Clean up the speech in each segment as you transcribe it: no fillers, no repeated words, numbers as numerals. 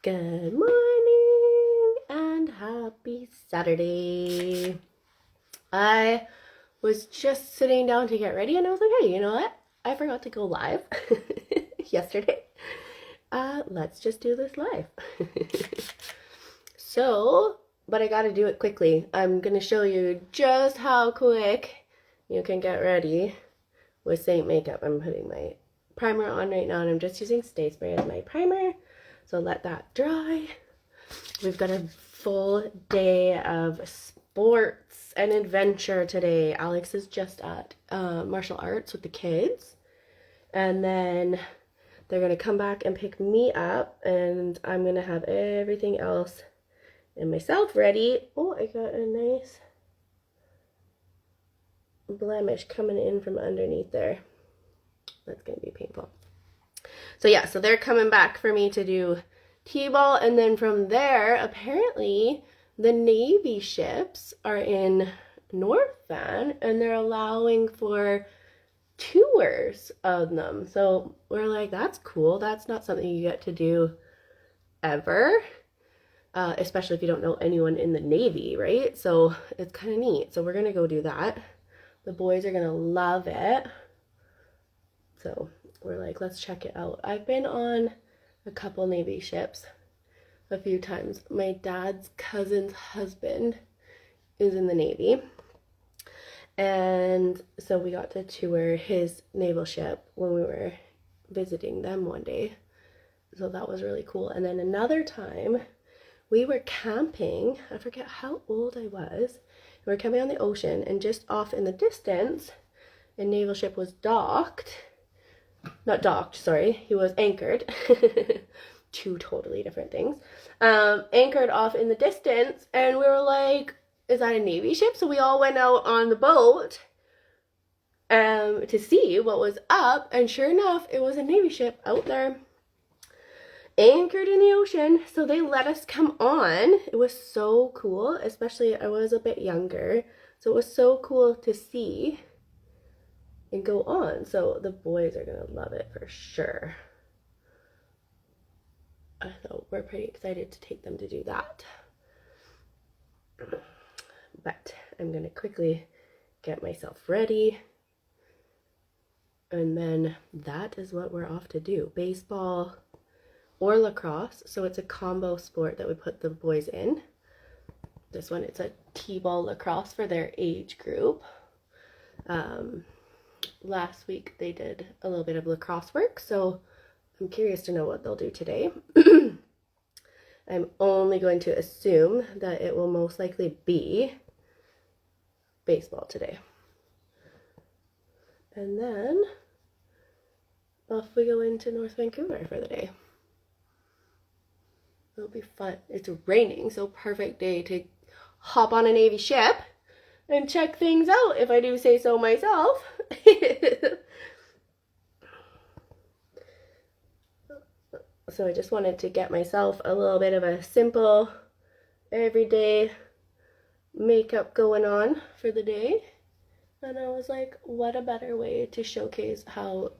Good morning and happy Saturday. I was just sitting down to get ready and I was like, hey, you know what? I forgot to go live yesterday. Let's just do this live. But I gotta do it quickly. I'm gonna show you just how quick you can get ready with Saint makeup. I'm putting my primer on right now and I'm just using Stay Spray as my primer. So let that dry. We've got a full day of sports and adventure today. Alex is just at martial arts with the kids. And then they're going to come back and pick me up. And I'm going to have everything else and myself ready. Oh, I got a nice blemish coming in from underneath there. That's going to be painful. So yeah, so they're coming back for me to do T-ball, and then from there, apparently, the Navy ships are in North Van, and they're allowing for tours of them. So we're like, that's cool. That's not something you get to do ever, especially if you don't know anyone in the Navy, right? So it's kind of neat. So we're going to go do that. The boys are going to love it. So we're like, let's check it out. I've been on a couple Navy ships a few times. My dad's cousin's husband is in the Navy. And so we got to tour his naval ship when we were visiting them one day. So that was really cool. And then another time we were camping. I forget how old I was. We were camping on the ocean, and just off in the distance, a naval ship was docked. Not docked, sorry. He was anchored. Two totally different things. Anchored off in the distance, and we were like, is that a Navy ship? So we all went out on the boat to see what was up, and sure enough, it was a Navy ship out there, anchored in the ocean. So they let us come on. It was so cool, especially I was a bit younger, so it was so cool to see and go on. So the boys are gonna love it for sure. So we're pretty excited to take them to do that. But I'm gonna quickly get myself ready, and then that is what we're off to do. Baseball or lacrosse. So it's a combo sport that we put the boys in. This one, it's a T-ball lacrosse for their age group. Last week they did a little bit of lacrosse work, so I'm curious to know what they'll do today. I'm only going to assume that it will most likely be baseball today. And then off we go into North Vancouver for the day. It'll be fun. It's raining, so perfect day to hop on a Navy ship and check things out, if I do say so myself. So I just wanted to get myself a little bit of a simple, everyday makeup going on for the day. And I was like, what a better way to showcase how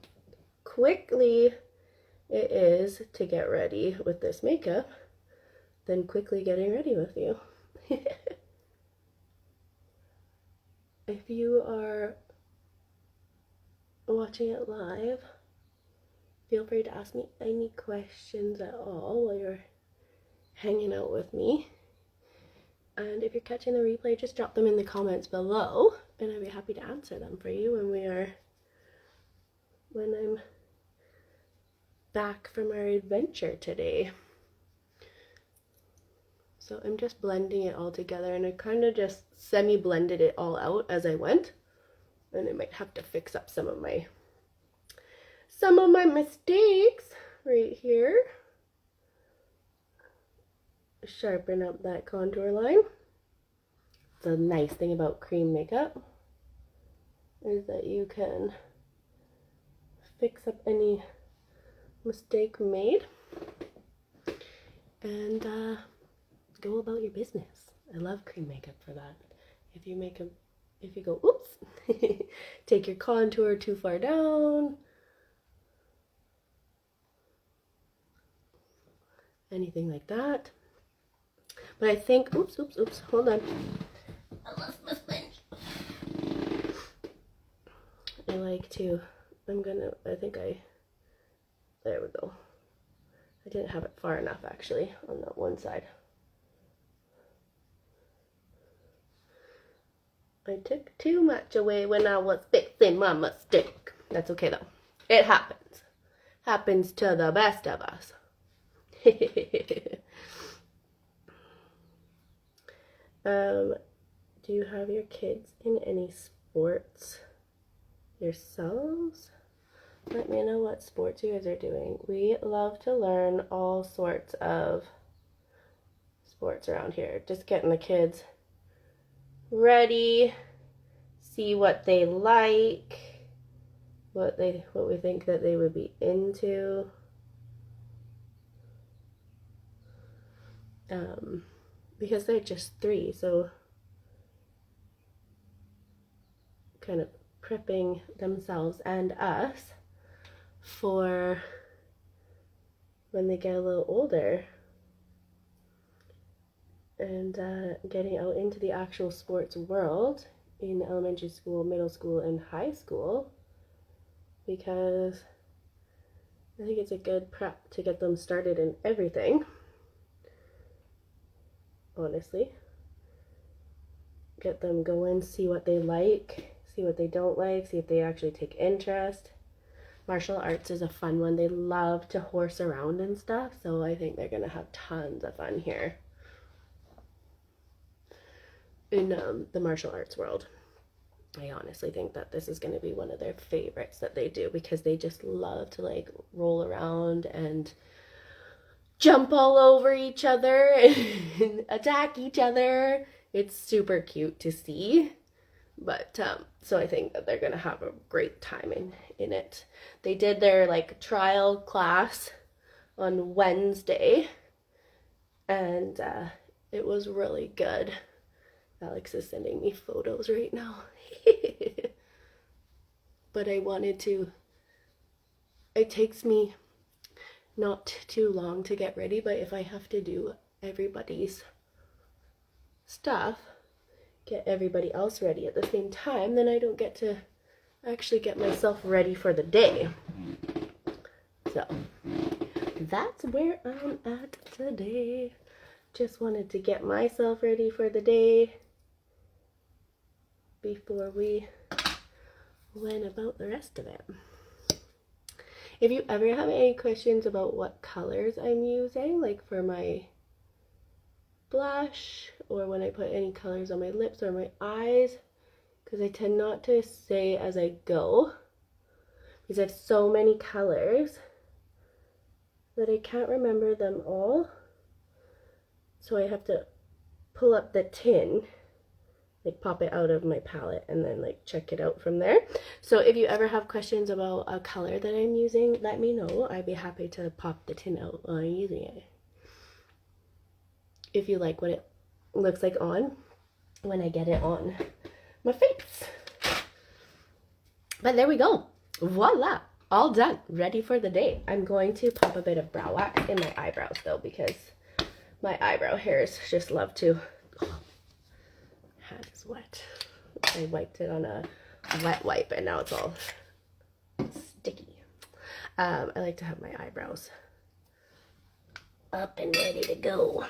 quickly it is to get ready with this makeup than quickly getting ready with you. If you are watching it live, feel free to ask me any questions at all while you're hanging out with me. And if you're catching the replay, just drop them in the comments below, and I'd be happy to answer them for you when I'm back from our adventure today. So I'm just blending it all together, and I kind of just semi-blended it all out as I went. And I might have to fix up some of my mistakes right here. Sharpen up that contour line. The nice thing about cream makeup is that you can fix up any mistake made and go about your business. I love cream makeup for that. If you go, oops, take your contour too far down, anything like that. But I think, oops, hold on. I lost my sponge. I like to, there we go. I didn't have it far enough actually on that one side. I took too much away when I was fixing my mistake. That's okay though. It happens. Happens to the best of us. Do you have your kids in any sports yourselves? Let me know what sports you guys are doing. We love to learn all sorts of sports around here. Just getting the kids ready, see what they like, what we think that they would be into. Because they're just 3, so kind of prepping themselves and us for when they get a little older and getting out into the actual sports world in elementary school, middle school, and high school, because I think it's a good prep to get them started in everything, honestly. Get them going, see what they like, see what they don't like, see if they actually take interest. Martial arts is a fun one. They love to horse around and stuff, so I think they're gonna have tons of fun here in the martial arts world. I honestly think that this is going to be one of their favorites that they do, because they just love to like roll around and jump all over each other and attack each other. It's super cute to see. But so I think that they're gonna have a great time in it. They did their like trial class on Wednesday, and it was really good. Alex is sending me photos right now. But it takes me not too long to get ready, but if I have to do everybody's stuff, get everybody else ready at the same time, then I don't get to actually get myself ready for the day. So that's where I'm at today. Just wanted to get myself ready for the day before we went about the rest of it. If you ever have any questions about what colors I'm using, like for my blush, or when I put any colors on my lips or my eyes, because I tend not to say as I go, because I have so many colors that I can't remember them all. So I have to pull up the tin, like pop it out of my palette, and then like check it out from there. So if you ever have questions about a color that I'm using, let me know. I'd be happy to pop the tin out while I'm using it, if you like what it looks like on when I get it on my face. But there we go. Voila. All done. Ready for the day. I'm going to pop a bit of brow wax in my eyebrows though, because my eyebrow hairs just love to... Oh, hand is wet. I wiped it on a wet wipe and now it's all sticky. I like to have my eyebrows up and ready to go.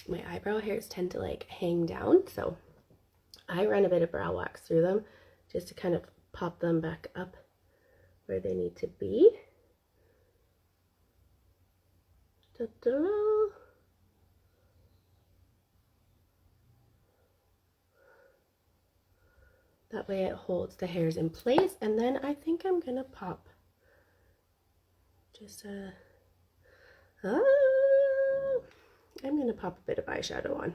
My eyebrow hairs tend to like hang down, so I run a bit of brow wax through them just to kind of pop them back up where they need to be. Ta-da! That way it holds the hairs in place, and then I think I'm gonna pop just I'm gonna pop a bit of eyeshadow on.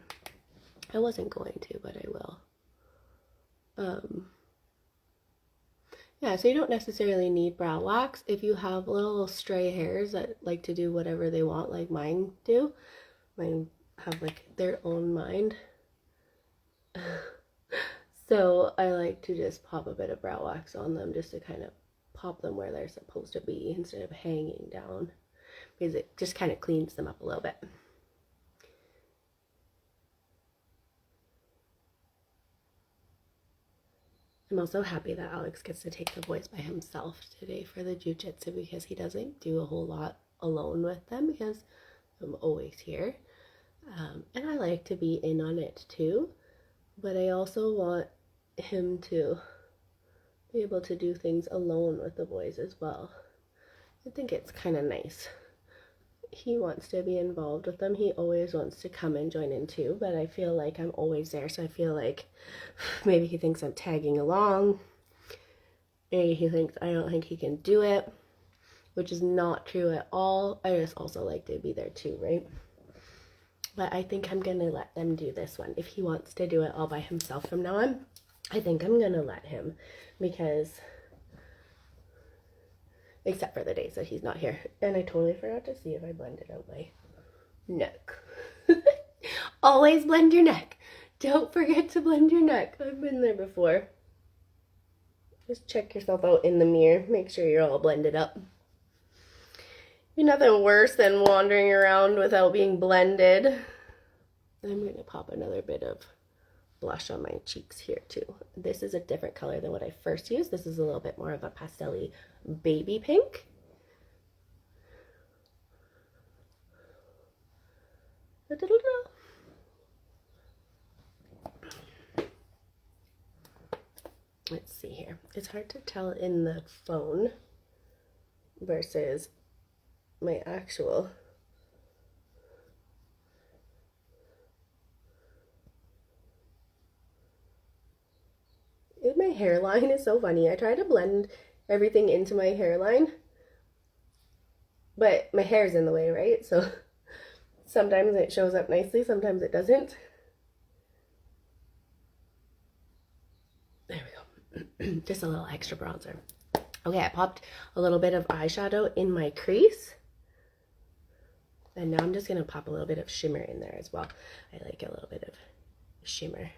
I wasn't going to, but I will. Yeah, so you don't necessarily need brow wax. If you have little stray hairs that like to do whatever they want, like mine do. Mine have like their own mind. So I like to just pop a bit of brow wax on them just to kind of pop them where they're supposed to be instead of hanging down. because it just kind of cleans them up a little bit. I'm also happy that Alex gets to take the boys by himself today for the jiu-jitsu, because he doesn't do a whole lot alone with them because I'm always here. And I like to be in on it too, but I also want him to be able to do things alone with the boys as well. I think it's kind of nice. He wants to be involved with them. He always wants to come and join in too, but I feel like I'm always there, so I feel like maybe he thinks I'm tagging along. Maybe he thinks I don't think he can do it, which is not true at all. I just also like to be there too, right? But I think I'm gonna let them do this one. If he wants to do it all by himself from now on, I think I'm gonna let him, because except for the days that he's not here. And I totally forgot to see if I blended out my neck. Always blend your neck. Don't forget to blend your neck. I've been there before. Just check yourself out in the mirror. Make sure you're all blended up. You're nothing worse than wandering around without being blended. I'm going to pop another bit of blush on my cheeks here too. This is a different color than what I first used. This is a little bit more of a pastel-y baby pink. Let's see here. It's hard to tell in the phone versus my actual. My hairline is so funny. I try to blend everything into my hairline, but my hair's in the way, right? So sometimes it shows up nicely, sometimes it doesn't. There we go. Just a little extra bronzer. Okay, I popped a little bit of eyeshadow in my crease. And now I'm just going to pop a little bit of shimmer in there as well. I like a little bit of shimmer.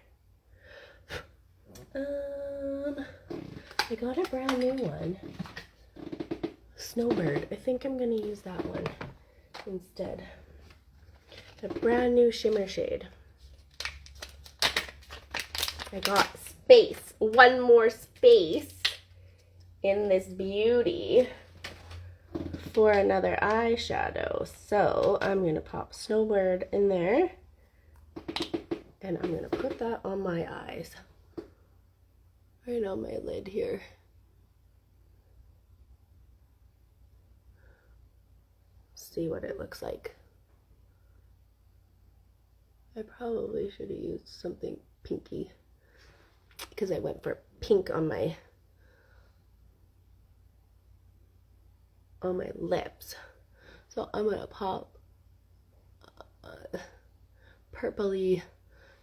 I got a brand new one. Snowbird. I think I'm going to use that one instead. A brand new shimmer shade. I got space. One more space in this beauty for another eyeshadow. So I'm going to pop Snowbird in there. And I'm going to put that on my eyes. Right on my lid here. See what it looks like. I probably should have used something pinky because I went for pink on my lips. So I'm gonna pop purpley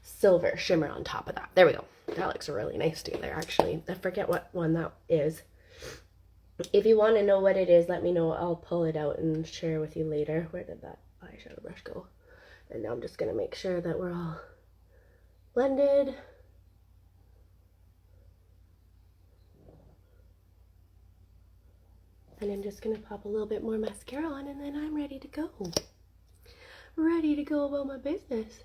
silver shimmer on top of that. There we go. That looks really nice together, actually. I forget what one that is. If you want to know what it is, let me know. I'll pull it out and share with you later. Where did that eyeshadow brush go? And now I'm just going to make sure that we're all blended. And I'm just going to pop a little bit more mascara on, and then I'm ready to go. Ready to go about my business.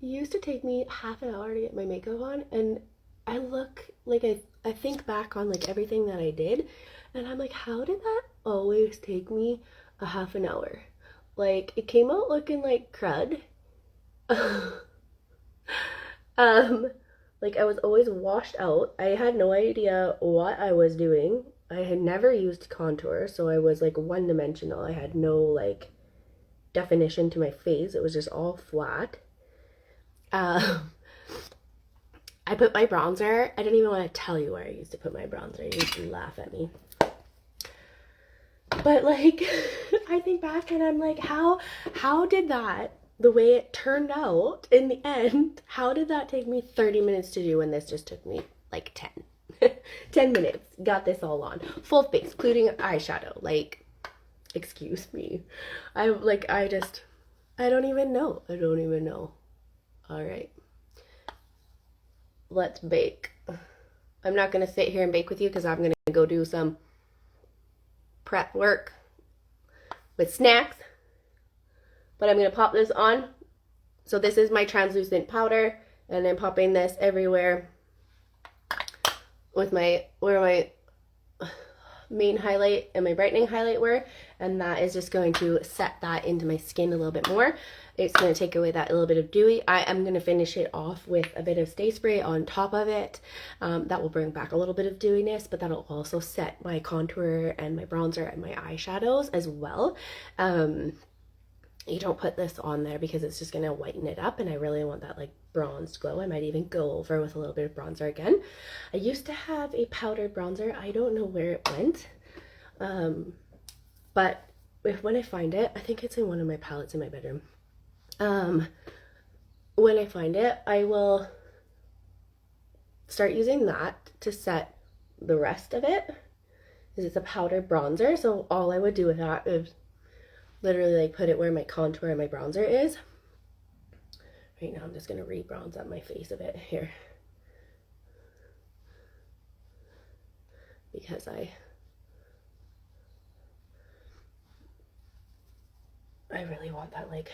It used to take me half an hour to get my makeup on, and I look like I think back on like everything that I did, and I'm like, how did that always take me a half an hour? Like, it came out looking like crud. Like, I was always washed out. I had no idea what I was doing. I had never used contour, so I was like one-dimensional. I had no like definition to my face. It was just all flat. I put my bronzer. I don't even want to tell you where I used to put my bronzer. You used to laugh at me. But like, I think back and I'm like, how did that, the way it turned out in the end, how did that take me 30 minutes to do when this just took me like 10? 10 minutes. Got this all on. Full face, including eyeshadow. Like, excuse me. I don't even know. I don't even know. All right. Let's bake. I'm not going to sit here and bake with you because I'm going to go do some prep work with snacks. But I'm going to pop this on. So this is my translucent powder, and I'm popping this everywhere with where my main highlight and my brightening highlight were, and that is just going to set that into my skin a little bit more. It's going to take away that little bit of dewy. I am going to finish it off with a bit of Stay Spray on top of it. That will bring back a little bit of dewiness, but that'll also set my contour and my bronzer and my eyeshadows as well. You don't put this on there because it's just going to whiten it up, and I really want that like bronzed glow. I might even go over with a little bit of bronzer again. I used to have a powdered bronzer. I don't know where it went, but when I find it, I think it's in one of my palettes in my bedroom. When I find it, I will start using that to set the rest of it, because it's a powdered bronzer. So all I would do with that is literally like put it where my contour and my bronzer is. Right now I'm just going to re-bronze up my face a bit here, because I really want that like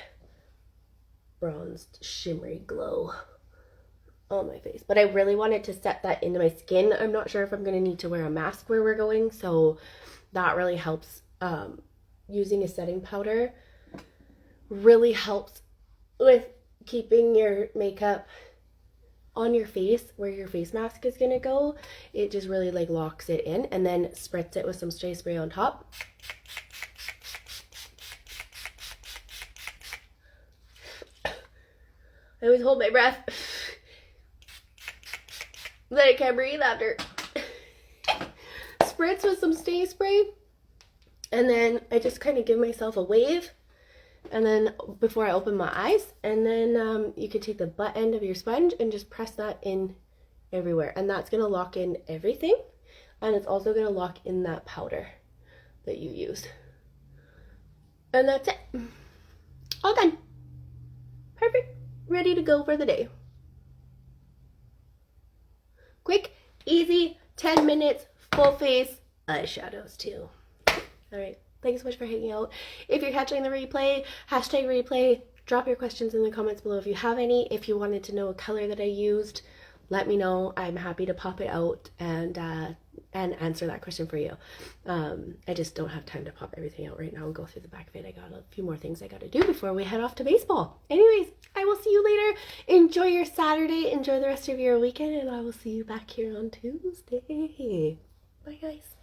bronzed shimmery glow on my face. But I really wanted to set that into my skin. I'm not sure if I'm going to need to wear a mask where we're going, so that really helps. Using a setting powder really helps with keeping your makeup on your face where your face mask is going to go. It just really like locks it in, and then spritz it with some Stay Spray on top. I always hold my breath, then I can't breathe after. Spritz with some Stay Spray, and then I just kind of give myself a wave, and then before I open my eyes, and then you can take the butt end of your sponge and just press that in everywhere, and that's going to lock in everything, and it's also going to lock in that powder that you used. And that's it. All done. Perfect. Ready to go for the day. Quick, easy, 10 minutes, full face eyeshadows too. All right, thanks so much for hanging out. If you're catching the replay, hashtag replay, drop your questions in the comments below if you have any. If you wanted to know a color that I used, let me know. I'm happy to pop it out and answer that question for you. I just don't have time to pop everything out right now and go through the back of it. I got a few more things I got to do before we head off to baseball. Anyways, I will see you later. Enjoy your Saturday. Enjoy the rest of your weekend, and I will see you back here on Tuesday. Bye, guys.